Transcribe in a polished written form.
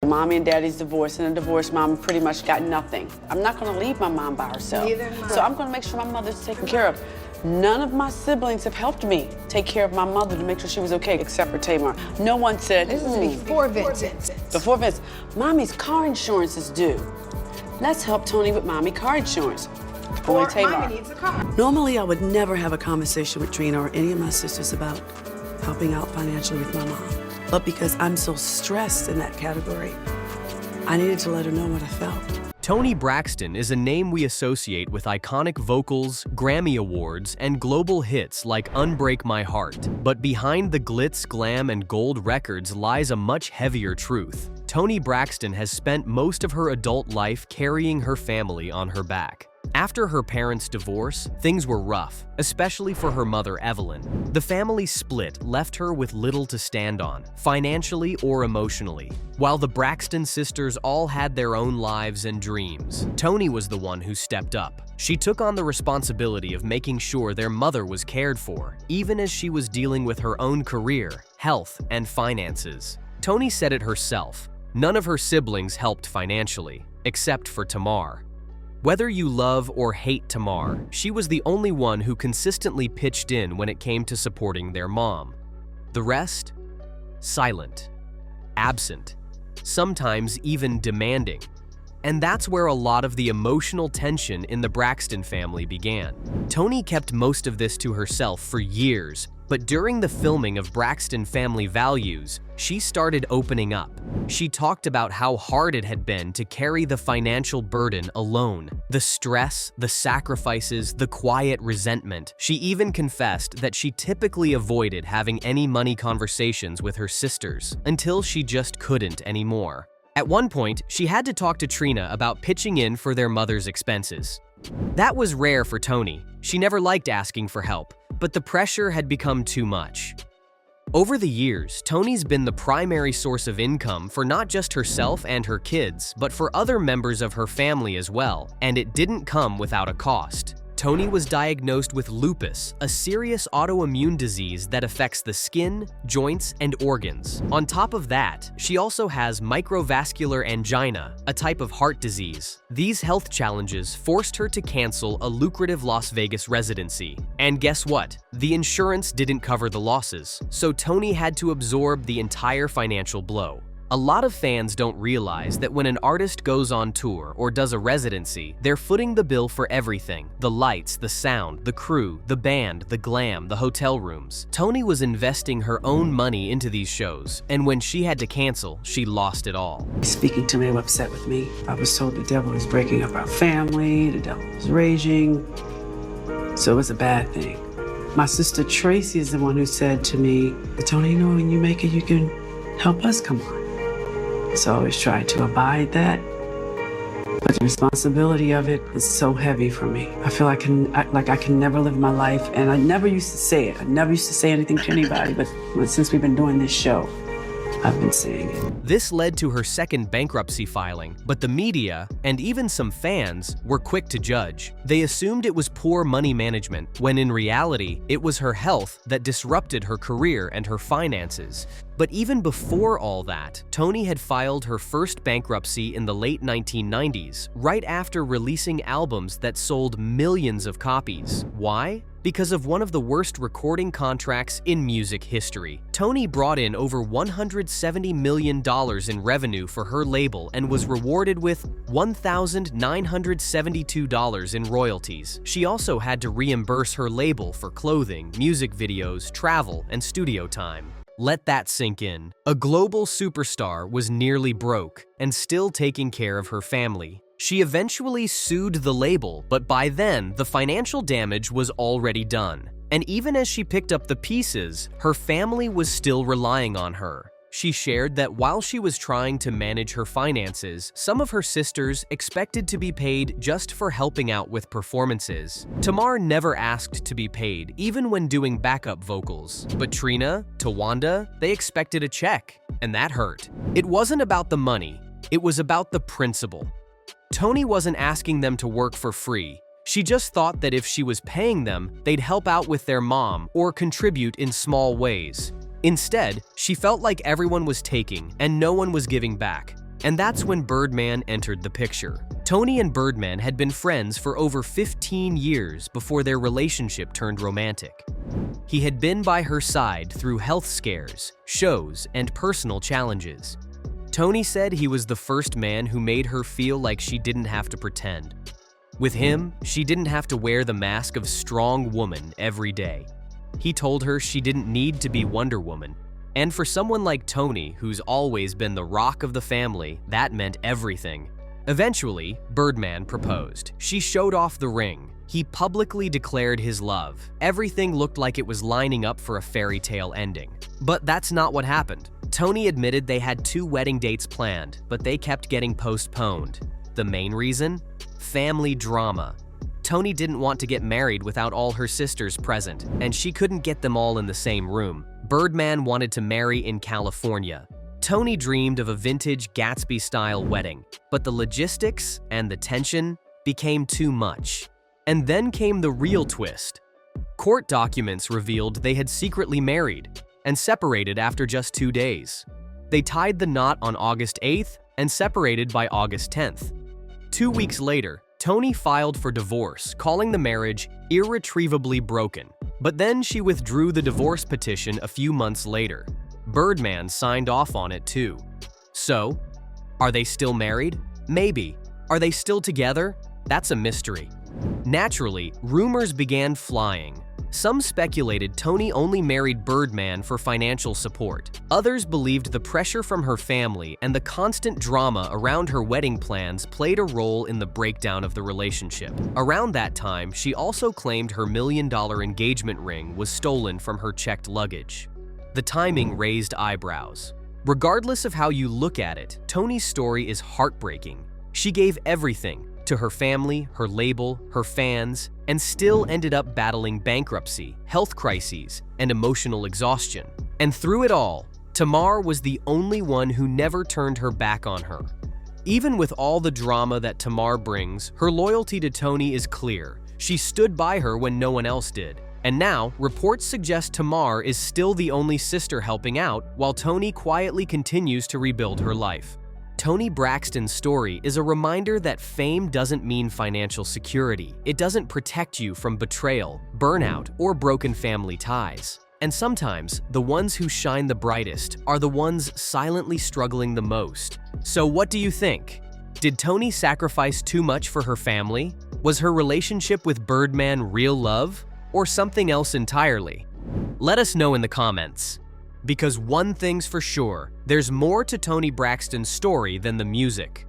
Mommy and Daddy's divorced, and a divorced mom pretty much got nothing. I'm not going to leave my mom by herself. So I'm going to make sure my mother's taken care of. None of my siblings have helped me take care of my mother to make sure she was okay, except for Tamar. No one said, this is before Vincent. Before Vincent. Mommy's car insurance is due. Let's help Toni with Mommy car insurance. Only Tamar. Mommy needs a car. Normally, I would never have a conversation with Trina or any of my sisters about helping out financially with my mom. But because I'm so stressed in that category, I needed to let her know what I felt. Toni Braxton is a name we associate with iconic vocals, Grammy Awards, and global hits like Unbreak My Heart. But behind the glitz, glam, and gold records lies a much heavier truth. Toni Braxton has spent most of her adult life carrying her family on her back. After her parents' divorce, things were rough, especially for her mother, Evelyn. The family split left her with little to stand on, financially or emotionally. While the Braxton sisters all had their own lives and dreams, Toni was the one who stepped up. She took on the responsibility of making sure their mother was cared for, even as she was dealing with her own career, health, and finances. Toni said it herself, none of her siblings helped financially, except for Tamar. Whether you love or hate Tamar, she was the only one who consistently pitched in when it came to supporting their mom. The rest? Silent, absent, sometimes even demanding. And that's where a lot of the emotional tension in the Braxton family began. Toni kept most of this to herself for years, but during the filming of Braxton Family Values, she started opening up. She talked about how hard it had been to carry the financial burden alone, the stress, the sacrifices, the quiet resentment. She even confessed that she typically avoided having any money conversations with her sisters until she just couldn't anymore. At one point, she had to talk to Trina about pitching in for their mother's expenses. That was rare for Toni. She never liked asking for help, but the pressure had become too much. Over the years, Toni's been the primary source of income for not just herself and her kids, but for other members of her family as well, and it didn't come without a cost. Toni was diagnosed with lupus, a serious autoimmune disease that affects the skin, joints, and organs. On top of that, she also has microvascular angina, a type of heart disease. These health challenges forced her to cancel a lucrative Las Vegas residency. And guess what? The insurance didn't cover the losses, so Toni had to absorb the entire financial blow. A lot of fans don't realize that when an artist goes on tour or does a residency, they're footing the bill for everything: the lights, the sound, the crew, the band, the glam, the hotel rooms. Toni was investing her own money into these shows, and when she had to cancel, she lost it all. Speaking to me, upset with me. I was told the devil was breaking up our family, the devil was raging, so it was a bad thing. My sister Tracy is the one who said to me, Toni, you know, when you make it, you can help us come on. So I always try to abide that, but the responsibility of it is so heavy for me. I feel I can never live my life, and I never used to say it. I never used to say anything to anybody, but since we've been doing this show, I've been saying it. This led to her second bankruptcy filing, but the media, and even some fans, were quick to judge. They assumed it was poor money management, when in reality, it was her health that disrupted her career and her finances. But even before all that, Toni had filed her first bankruptcy in the late 1990s, right after releasing albums that sold millions of copies. Why? Because of one of the worst recording contracts in music history. Toni brought in over $170 million in revenue for her label and was rewarded with $1,972 in royalties. She also had to reimburse her label for clothing, music videos, travel, and studio time. Let that sink in. A global superstar was nearly broke and still taking care of her family. She eventually sued the label, but by then, the financial damage was already done. And even as she picked up the pieces, her family was still relying on her. She shared that while she was trying to manage her finances, some of her sisters expected to be paid just for helping out with performances. Tamar never asked to be paid, even when doing backup vocals. But Trina, Tawanda, they expected a check, and that hurt. It wasn't about the money, it was about the principle. Toni wasn't asking them to work for free. She just thought that if she was paying them, they'd help out with their mom or contribute in small ways. Instead, she felt like everyone was taking and no one was giving back. And that's when Birdman entered the picture. Toni and Birdman had been friends for over 15 years before their relationship turned romantic. He had been by her side through health scares, shows, and personal challenges. Toni said he was the first man who made her feel like she didn't have to pretend. With him, she didn't have to wear the mask of strong woman every day. He told her she didn't need to be Wonder Woman. And for someone like Toni, who's always been the rock of the family, that meant everything. Eventually, Birdman proposed. She showed off the ring. He publicly declared his love. Everything looked like it was lining up for a fairy tale ending. But that's not what happened. Toni admitted they had 2 wedding dates planned, but they kept getting postponed. The main reason? Family drama. Toni didn't want to get married without all her sisters present, and she couldn't get them all in the same room. Birdman wanted to marry in California. Toni dreamed of a vintage Gatsby-style wedding, but the logistics and the tension became too much. And then came the real twist. Court documents revealed they had secretly married and separated after just 2 days. They tied the knot on August 8th and separated by August 10th. 2 weeks later, Toni filed for divorce, calling the marriage irretrievably broken. But then she withdrew the divorce petition a few months later. Birdman signed off on it too. So, are they still married? Maybe. Are they still together? That's a mystery. Naturally, rumors began flying. Some speculated Toni only married Birdman for financial support. Others believed the pressure from her family and the constant drama around her wedding plans played a role in the breakdown of the relationship. Around that time, she also claimed her $1 million engagement ring was stolen from her checked luggage. The timing raised eyebrows. Regardless of how you look at it, Toni's story is heartbreaking. She gave everything to her family, her label, her fans, and still ended up battling bankruptcy, health crises, and emotional exhaustion. And through it all, Tamar was the only one who never turned her back on her. Even with all the drama that Tamar brings, her loyalty to Toni is clear. She stood by her when no one else did. And now, reports suggest Tamar is still the only sister helping out, while Toni quietly continues to rebuild her life. Toni Braxton's story is a reminder that fame doesn't mean financial security. It doesn't protect you from betrayal, burnout, or broken family ties. And sometimes, the ones who shine the brightest are the ones silently struggling the most. So what do you think? Did Toni sacrifice too much for her family? Was her relationship with Birdman real love? Or something else entirely? Let us know in the comments. Because one thing's for sure, there's more to Toni Braxton's story than the music.